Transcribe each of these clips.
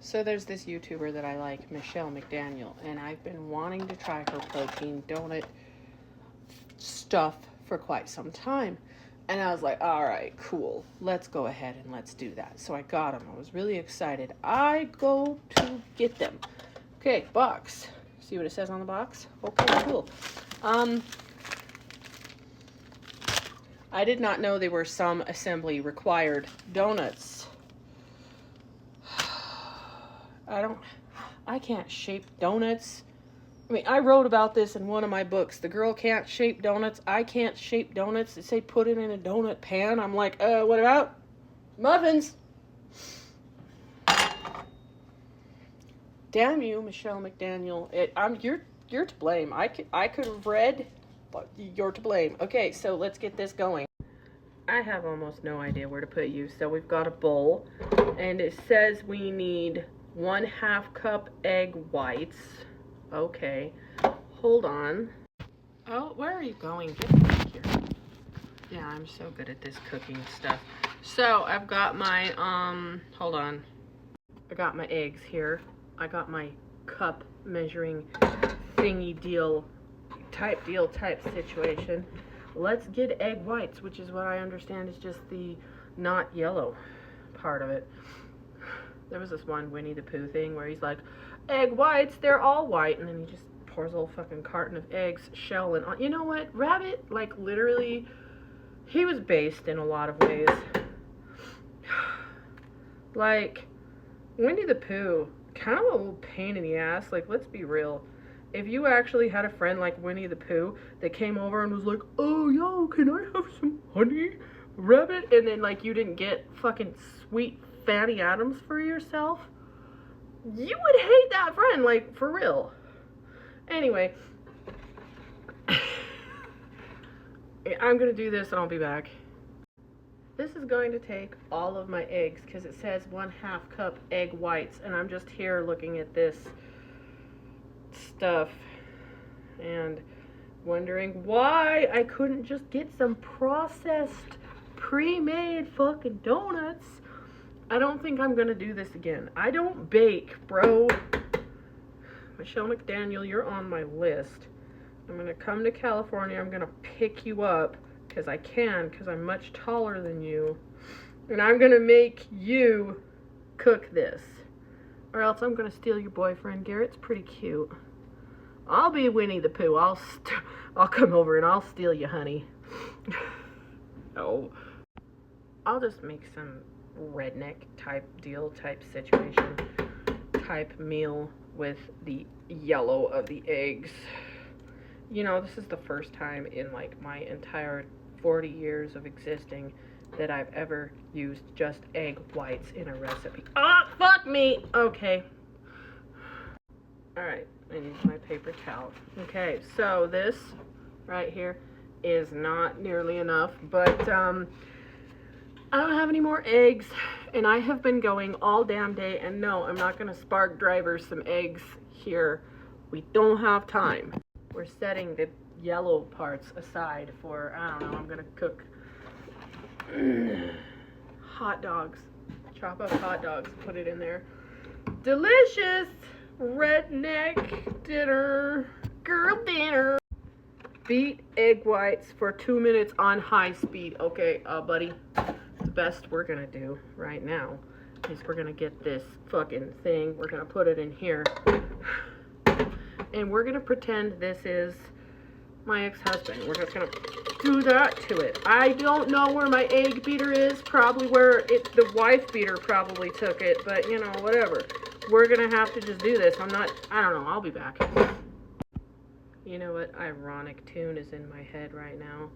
So there's this YouTuber that I like, Michelle McDaniel, and I've been wanting to try her protein donut stuff for quite some time. And I was like, all right, cool. Let's go ahead and let's do that. So I got them. I was really excited. I go to get them. Okay, box. See what it says on the box? Okay, cool. I did not know they were some assembly required donuts. I can't shape donuts. I mean, I wrote about this in one of my books. The girl can't shape donuts. I can't shape donuts. They say put it in a donut pan. I'm like, what about muffins? Damn you, Michelle McDaniel. You're to blame. I could have read, but you're to blame. Okay, so let's get this going. I have almost no idea where to put you. So we've got a bowl, and it says we need 1/2 cup egg whites. Okay, hold on. Oh, where are you going? Get back here. Yeah, I'm so good at this cooking stuff. So I've got my, hold on. I got my eggs here. I got my cup measuring thingy deal type situation. Let's get egg whites, which is what I understand is just the not yellow part of it. There was this one Winnie the Pooh thing where he's like, egg whites, they're all white, and then he just pours a whole fucking carton of eggs, shell, and on. You know what? Rabbit, like, literally, he was based in a lot of ways. Like, Winnie the Pooh, kind of a little pain in the ass. Like, let's be real. If you actually had a friend like Winnie the Pooh that came over and was like, oh, yo, can I have some honey, Rabbit? And then, like, you didn't get fucking sweet Fanny Adams for yourself, you would hate that friend, like, for real. Anyway, I'm gonna do this and I'll be back. This is going to take all of my eggs because it says 1/2 cup egg whites, and I'm just here looking at this stuff and wondering why I couldn't just get some processed, pre-made fucking donuts. I don't think I'm gonna do this again. I don't bake, bro. Michelle McDaniel, you're on my list. I'm gonna come to California. I'm gonna pick you up because I can, because I'm much taller than you. And I'm gonna make you cook this. Or else I'm gonna steal your boyfriend. Garrett's pretty cute. I'll be Winnie the Pooh. I'll come over and I'll steal you, honey. No. I'll just make some redneck type deal, type situation, type meal with the yellow of the eggs. You know, this is the first time in like my entire 40 years of existing that I've ever used just egg whites in a recipe. Ah, fuck me! Okay. Alright, I need my paper towel. Okay, so this right here is not nearly enough, but I don't have any more eggs, and I have been going all damn day, and no, I'm not going to spark driver some eggs here. We don't have time. We're setting the yellow parts aside for, I don't know, I'm going to cook hot dogs. Chop up hot dogs, put it in there. Delicious redneck dinner, girl dinner. Beat egg whites for 2 minutes on high speed. Okay, buddy. The best we're gonna do right now is we're gonna get this fucking thing, we're gonna put it in here, and we're gonna pretend this is my ex-husband. We're just gonna do that to it. I don't know where my egg beater is, probably where the wife beater probably took it, but you know, whatever. We're gonna have to just do this. I don't know, I'll be back. You know what ironic tune is in my head right now?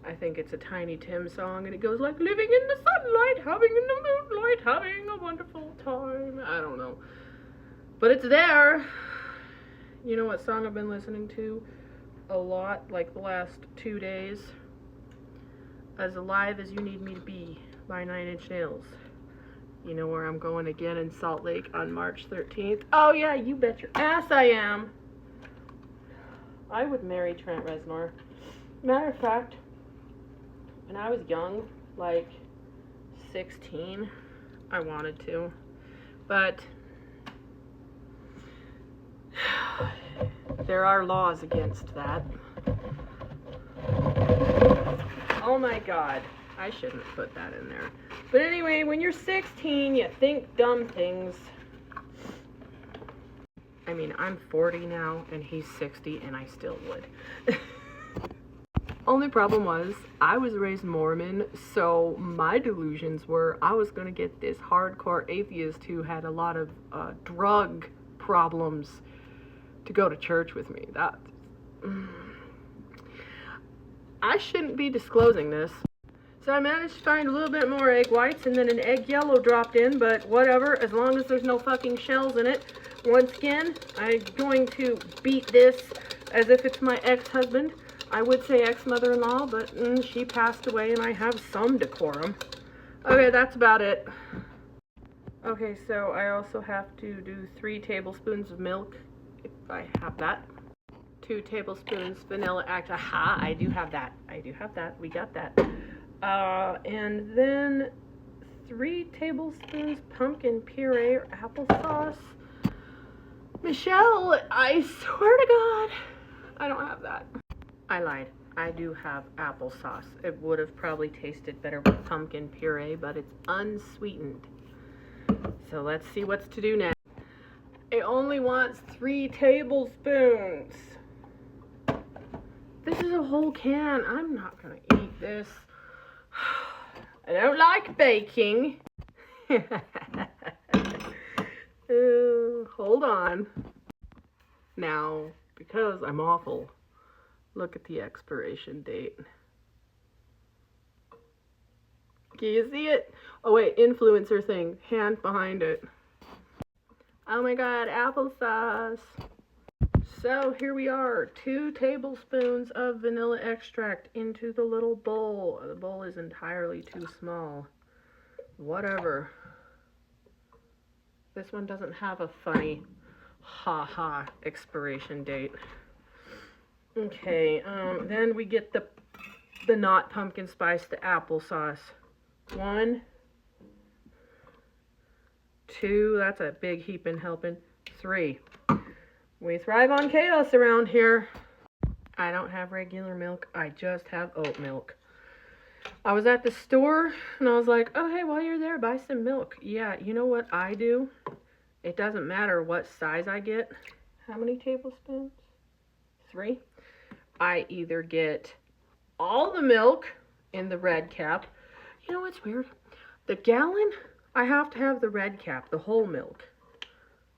I think it's a Tiny Tim song, and it goes like, living in the sunlight, having in the moonlight, having a wonderful time. I don't know. But it's there. You know what song I've been listening to a lot, like the last 2 days? As Alive as You Need Me to Be by 9 Inch Nails. You know where I'm going again in Salt Lake on March 13th? Oh yeah, you bet your ass I am. I would marry Trent Reznor. Matter of fact, when I was young, like 16, I wanted to. But There are laws against that. Oh my god. I shouldn't put that in there. But anyway, when you're 16, you think dumb things. I mean, I'm 40 now, and he's 60, and I still would. Only problem was, I was raised Mormon, so my delusions were I was going to get this hardcore atheist who had a lot of drug problems to go to church with me. I shouldn't be disclosing this. So I managed to find a little bit more egg whites, and then an egg yellow dropped in, but whatever, as long as there's no fucking shells in it. Once again, I'm going to beat this as if it's my ex-husband. I would say ex-mother-in-law, but she passed away and I have some decorum. Okay, that's about it. Okay, so I also have to do 3 tablespoons of milk, if I have that. 2 tablespoons vanilla extract. Aha, I do have that. We got that. And then 3 tablespoons pumpkin puree or applesauce. Michelle, I swear to God, I don't have that. I lied. I do have applesauce. It would have probably tasted better with pumpkin puree, but it's unsweetened. So let's see what's to do next. It only wants 3 tablespoons. This is a whole can. I'm not gonna eat this. I don't like baking. Hold on. Now, because I'm awful, look at the expiration date. Can you see it? Oh wait, influencer thing. Hand behind it. Oh my god, applesauce. So here we are. 2 tablespoons of vanilla extract into the little bowl. The bowl is entirely too small. Whatever. This one doesn't have a funny ha-ha expiration date. Okay, then we get the not pumpkin spice, the applesauce. 1, 2, that's a big heaping helping. 3. We thrive on chaos around here. I don't have regular milk, I just have oat milk. I was at the store and I was like, oh hey, while you're there, buy some milk. Yeah, you know what I do? It doesn't matter what size I get. How many tablespoons? 3. I either get all the milk in the red cap. You know what's weird? The gallon, I have to have the red cap, the whole milk.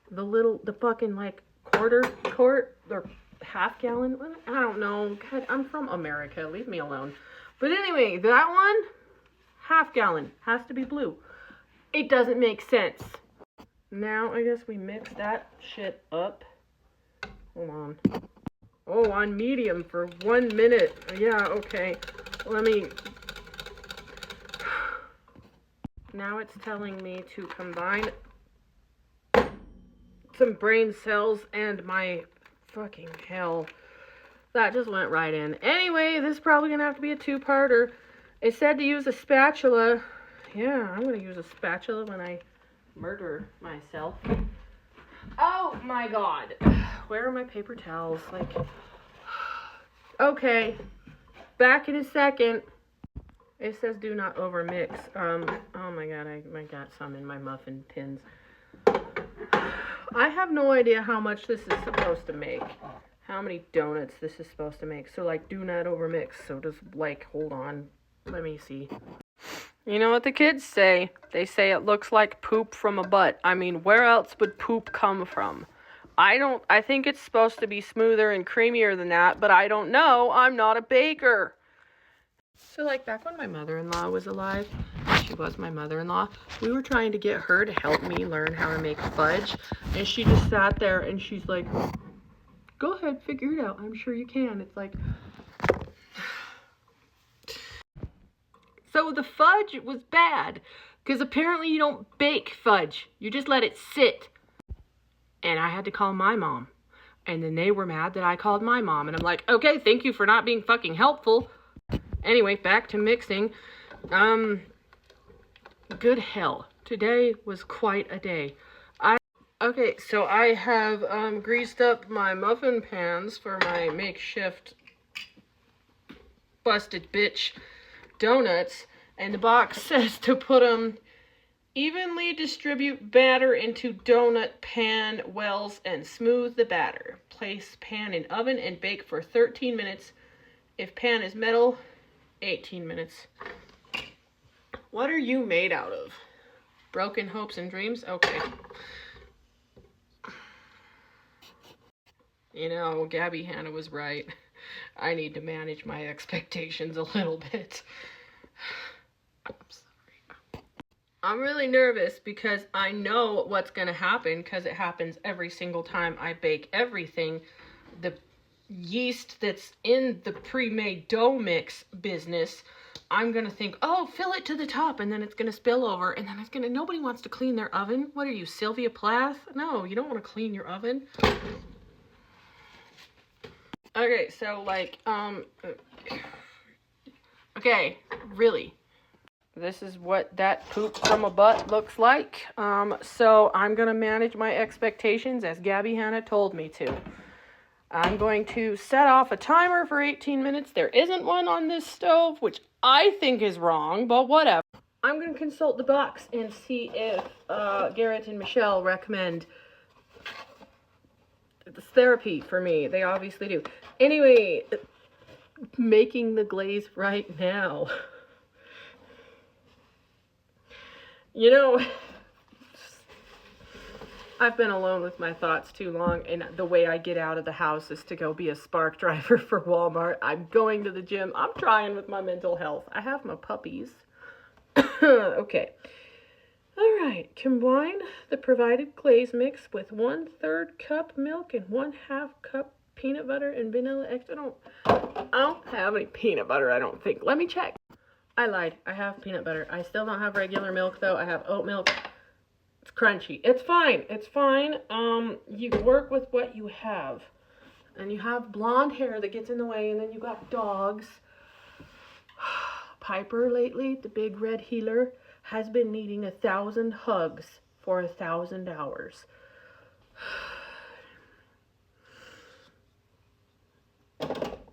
The fucking like quarter quart or half gallon. I don't know. God, I'm from America. Leave me alone. But anyway, that one, half gallon, has to be blue. It doesn't make sense. Now, I guess we mix that shit up. Hold on. Oh, on medium for 1 minute. Yeah, okay. Let me... Now it's telling me to combine some brain cells and my fucking hell. That just went right in. Anyway, this is probably going to have to be a 2-parter. It said to use a spatula. Yeah, I'm going to use a spatula when I murder myself. Oh my god. Where are my paper towels? Like, okay. Back in a second. It says do not overmix. Oh my god, I got some in my muffin tins. I have no idea how much this is supposed to make. How many donuts this is supposed to make. So like, do not overmix. So just like, hold on. Let me see. You know what the kids say? They say it looks like poop from a butt. I mean, where else would poop come from? I think it's supposed to be smoother and creamier than that, but I don't know. I'm not a baker. So like back when my mother-in-law was alive, she was my mother-in-law, we were trying to get her to help me learn how to make fudge, and she just sat there and she's like, go ahead, figure it out. I'm sure you can. It's like... So the fudge was bad, because apparently you don't bake fudge. You just let it sit. And I had to call my mom. And then they were mad that I called my mom. And I'm like, okay, thank you for not being fucking helpful. Anyway, back to mixing. Good hell. Today was quite a day. Okay, so I have greased up my muffin pans for my makeshift busted bitch donuts, and the box says to put them evenly distribute batter into donut pan wells and smooth the batter. Place pan in oven and bake for 13 minutes. If pan is metal, 18 minutes. What are you made out of? Broken hopes and dreams? Okay. You know, Gabby Hanna was right. I need to manage my expectations a little bit. I'm sorry. I'm really nervous because I know what's going to happen because it happens every single time I bake everything. The yeast that's in the pre-made dough mix business, I'm going to think, oh, fill it to the top, and then it's going to spill over, and then it's going to, nobody wants to clean their oven. What are you, Sylvia Plath? No, you don't want to clean your oven. Okay, so, like, okay, really. This is what that poop from a butt looks like. So I'm going to manage my expectations as Gabby Hanna told me to. I'm going to set off a timer for 18 minutes. There isn't one on this stove, which I think is wrong, but whatever. I'm going to consult the box and see if Garrett and Michelle recommend this therapy for me. They obviously do. Anyway, making the glaze right now. You know, I've been alone with my thoughts too long, and the way I get out of the house is to go be a spark driver for Walmart. I'm going to the gym. I'm trying with my mental health. I have my puppies. Okay. All right. Combine the provided glaze mix with 1/3 cup milk and 1/2 cup peanut butter and vanilla extract. I don't have any peanut butter, I don't think. Let me check. I lied. I have peanut butter. I still don't have regular milk, though. I have oat milk. It's crunchy. It's fine. It's fine. You work with what you have. And you have blonde hair that gets in the way, and then you got dogs. Piper, lately, the big red heeler, has been needing 1,000 hugs for 1,000 hours.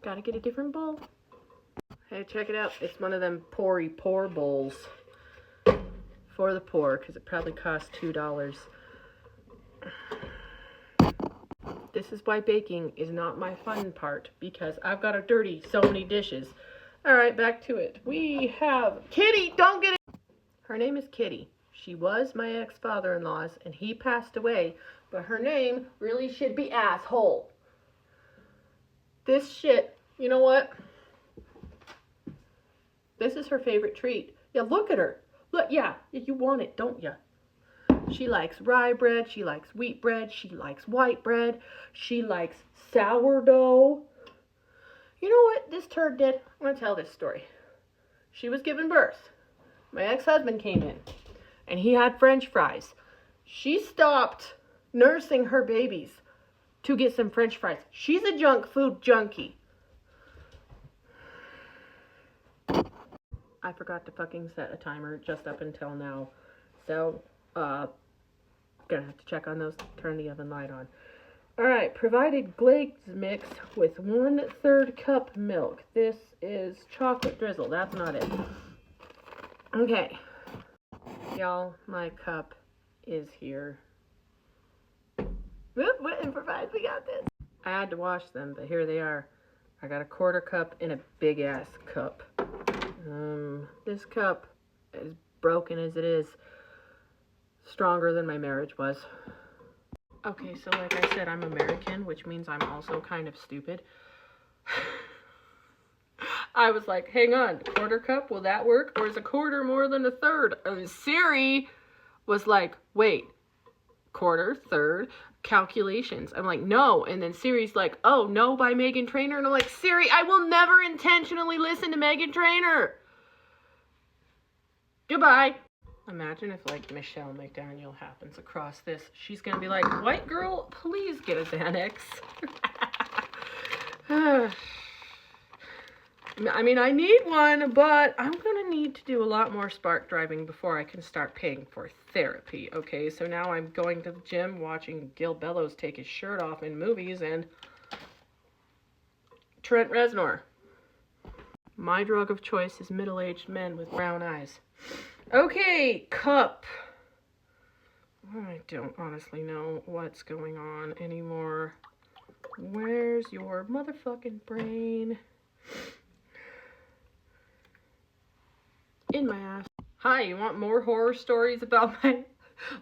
Gotta get a different bowl. Hey, check it out. It's one of them Pori Pour bowls for the poor, because it probably costs $2. This is why baking is not my fun part, because I've got to dirty so many dishes. All right, back to it. We have Kitty. Don't get it. Her name is Kitty. She was my ex-father-in-law's, and he passed away, but her name really should be Asshole. This shit, you know what? This is her favorite treat. Yeah, look at her. Look, yeah, you want it, don't you? She likes rye bread. She likes wheat bread. She likes white bread. She likes sourdough. You know what this turd did? I'm going to tell this story. She was giving birth. My ex-husband came in, and he had French fries. She stopped nursing her babies to get some French fries. She's a junk food junkie. I forgot to fucking set a timer just up until now. So, gonna have to check on those, turn the oven light on. Alright, provided glaze mix with 1/3 cup milk. This is chocolate drizzle, that's not it. Okay. Y'all, my cup is here. What improvised? We got this. I had to wash them, but here they are. I got a 1/4 cup in a big ass cup. This cup, as broken as it is, stronger than my marriage was. Okay, so like I said, I'm American, which means I'm also kind of stupid. I was like, hang on, 1/4 cup, will that work? Or is a 1/4 more than 1/3? And Siri was like, wait, 1/4, 1/3, calculations. I'm like, no. And then Siri's like, oh, no, by Meghan Trainor. And I'm like, Siri, I will never intentionally listen to Meghan Trainor. Goodbye. Imagine if, like, Michelle McDaniel happens across this. She's going to be like, white girl, please get a Xanax. I mean, I need one, but I'm gonna need to do a lot more spark driving before I can start paying for therapy, okay? So now I'm going to the gym, watching Gil Bellows take his shirt off in movies, and Trent Reznor. My drug of choice is middle-aged men with brown eyes. Okay, cup. I don't honestly know what's going on anymore. Where's your motherfucking brain? In my ass. Hi, you want more horror stories about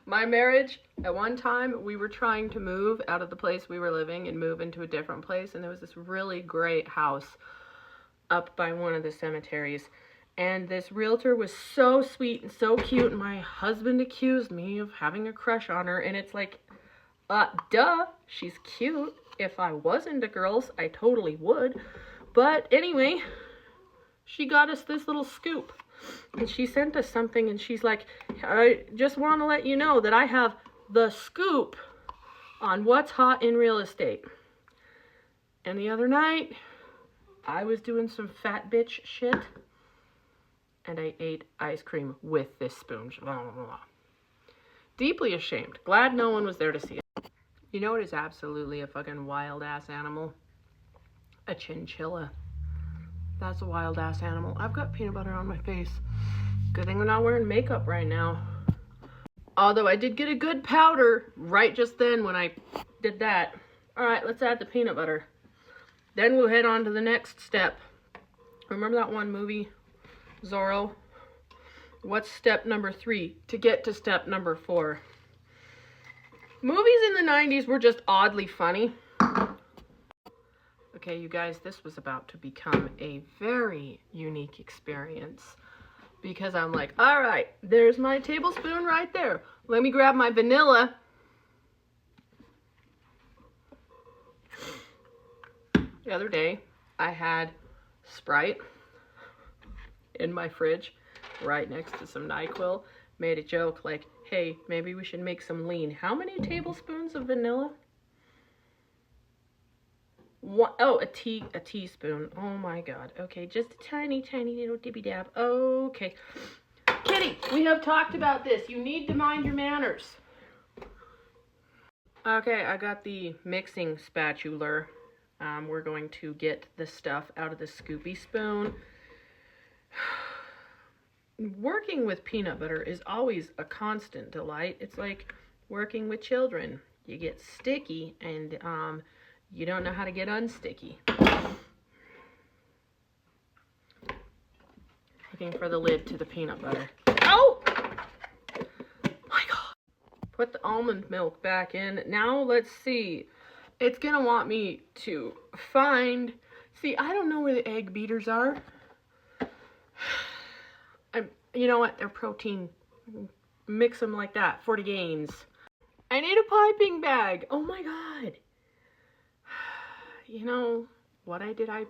my marriage? At one time, we were trying to move out of the place we were living and move into a different place, and there was this really great house up by one of the cemeteries. And this realtor was so sweet and so cute, and my husband accused me of having a crush on her, and it's like, duh, she's cute. If I was into girls, I totally would. But anyway, she got us this little scoop. And she sent us something, and she's like, I just want to let you know that I have the scoop on what's hot in real estate. And the other night, I was doing some fat bitch shit, and I ate ice cream with this spoon. Blah, blah, blah. Deeply ashamed. Glad no one was there to see it. You know what is absolutely a fucking wild-ass animal? A chinchilla. That's a wild-ass animal. I've got peanut butter on my face. Good thing we're not wearing makeup right now. Although I did get a good powder right just then when I did that. Alright, let's add the peanut butter. Then we'll head on to the next step. Remember that one movie, Zorro? What's step number 3 to get to step number 4? Movies in the 90s were just oddly funny. Okay, you guys, this was about to become a very unique experience. Because I'm like, alright, there's my tablespoon right there. Let me grab my vanilla. The other day, I had Sprite in my fridge right next to some NyQuil. Made a joke like, hey, maybe we should make some lean. How many tablespoons of vanilla? One, oh, a teaspoon. Oh my god. Okay, just a tiny, tiny little dibby dab. Okay. Kitty, we have talked about this. You need to mind your manners. Okay, I got the mixing spatula. We're going to get the stuff out of the scoopy spoon. Working with peanut butter is always a constant delight. It's like working with children. You get sticky and you don't know how to get unsticky. Looking for the lid to the peanut butter. Oh! My god. Put the almond milk back in. Now let's see. It's gonna want me to find... See, I don't know where the egg beaters are. You know what? They're protein. Mix them like that for the gains. I need a piping bag. Oh my god. You know, what did I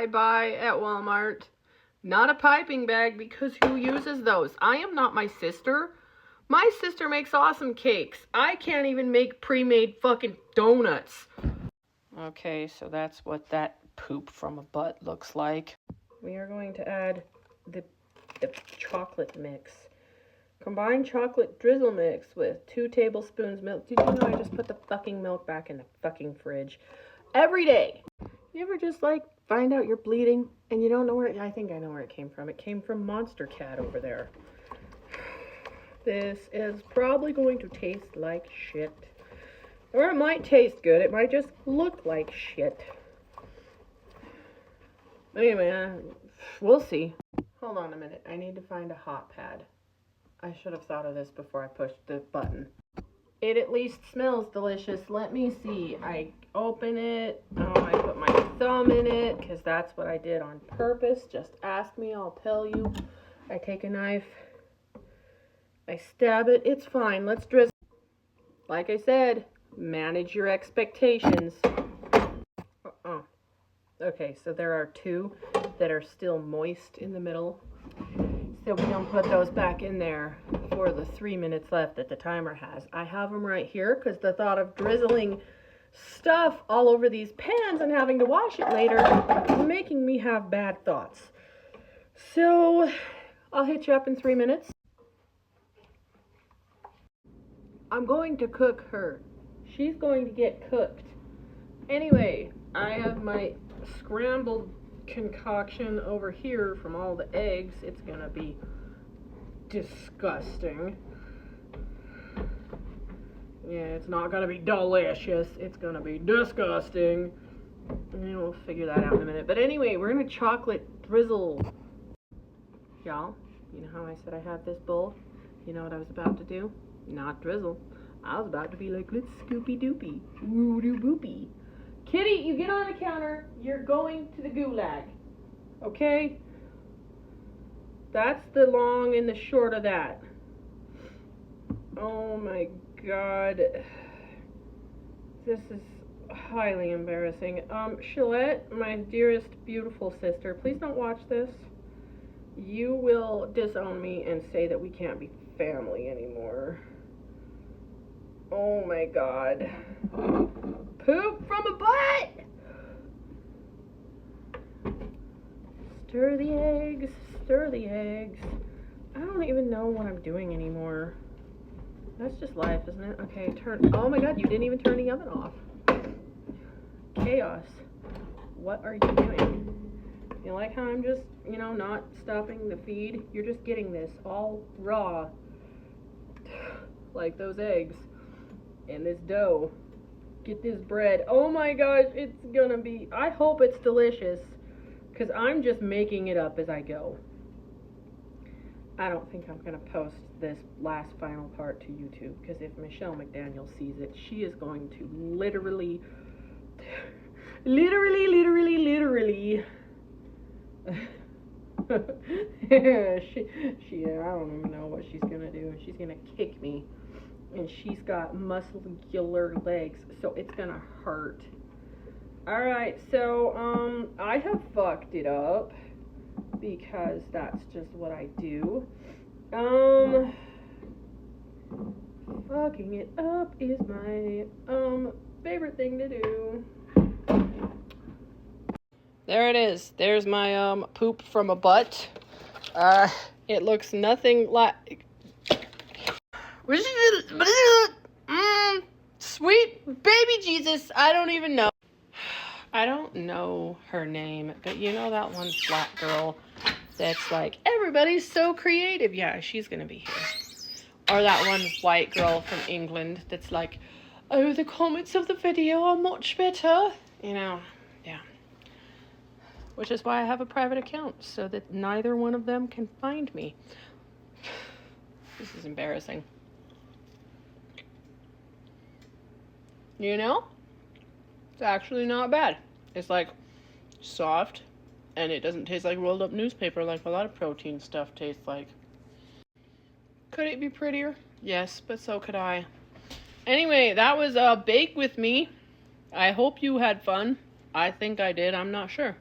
buy at Walmart? Not a piping bag, because who uses those? I am not my sister. My sister makes awesome cakes. I can't even make pre-made fucking donuts. Okay, so that's what that poop from a butt looks like. We are going to add the chocolate mix. Combine chocolate drizzle mix with 2 tablespoons milk. Did you know I just put the fucking milk back in the fucking fridge? Every day. You ever just like find out you're bleeding and you don't know where I think I know where it came from. It came from Monster Cat over there. This is probably going to taste like shit. Or it might taste good. It might just look like shit. Anyway, we'll see. Hold on a minute. I need to find a hot pad. I should have thought of this before I pushed the button. It at least smells delicious. Let me see. I open it. Oh, I put my thumb in it because that's what I did on purpose. Just ask me, I'll tell you. I take a knife. I stab it. It's fine. Let's drizzle. Like I said, manage your expectations. Okay, so there are 2 that are still moist in the middle. So we don't put those back in there for the 3 minutes left that the timer has. I have them right here because the thought of drizzling stuff all over these pans and having to wash it later, making me have bad thoughts. So I'll hit you up in 3 minutes. I'm going to cook her. She's going to get cooked. Anyway, I have my scrambled concoction over here from all the eggs. It's gonna be disgusting. Yeah, it's not gonna be delicious. It's gonna be disgusting. And we'll figure that out in a minute. But anyway, we're gonna chocolate drizzle. Y'all, you know how I said I had this bowl? You know what I was about to do? Not drizzle. I was about to be like, let's scoopy doopy, woo doo boopy. Kitty, you get on the counter. You're going to the gulag. Okay? That's the long and the short of that. Oh my god. This is highly embarrassing. Shalette, my dearest, beautiful sister, please don't watch this. You will disown me and say that we can't be family anymore. Oh my god. Poop from a butt! Stir the eggs, stir the eggs. I don't even know what I'm doing anymore. That's just life, isn't it? Okay, turn. Oh my god, you didn't even turn the oven off. Chaos. What are you doing? You like how I'm just, you know, not stopping the feed? You're just getting this all raw. Like those eggs. And this dough. Get this bread. Oh my gosh, it's gonna be, I hope it's delicious, because I'm just making it up as I go. I don't think I'm gonna post this last final part to YouTube, because if Michelle McDaniel sees it, she is going to literally she I don't even know what she's gonna do. She's gonna kick me. And she's got muscular legs, so it's gonna hurt. Alright, so I have fucked it up because that's just what I do. Fucking it up is my favorite thing to do. There it is. There's my poop from a butt. It looks nothing like sweet baby Jesus. I don't even know. I don't know her name, but you know that one flat girl that's like, everybody's so creative. Yeah, she's gonna be here. Or that one white girl from England that's like, oh, the comments of the video are much better. You know, yeah. Which is why I have a private account, so that neither one of them can find me. This is embarrassing. You know? It's actually not bad. It's like soft, and it doesn't taste like rolled up newspaper like a lot of protein stuff tastes like. Could it be prettier? Yes, but so could I. Anyway, that was Bake With Me. I hope you had fun. I think I did. I'm not sure.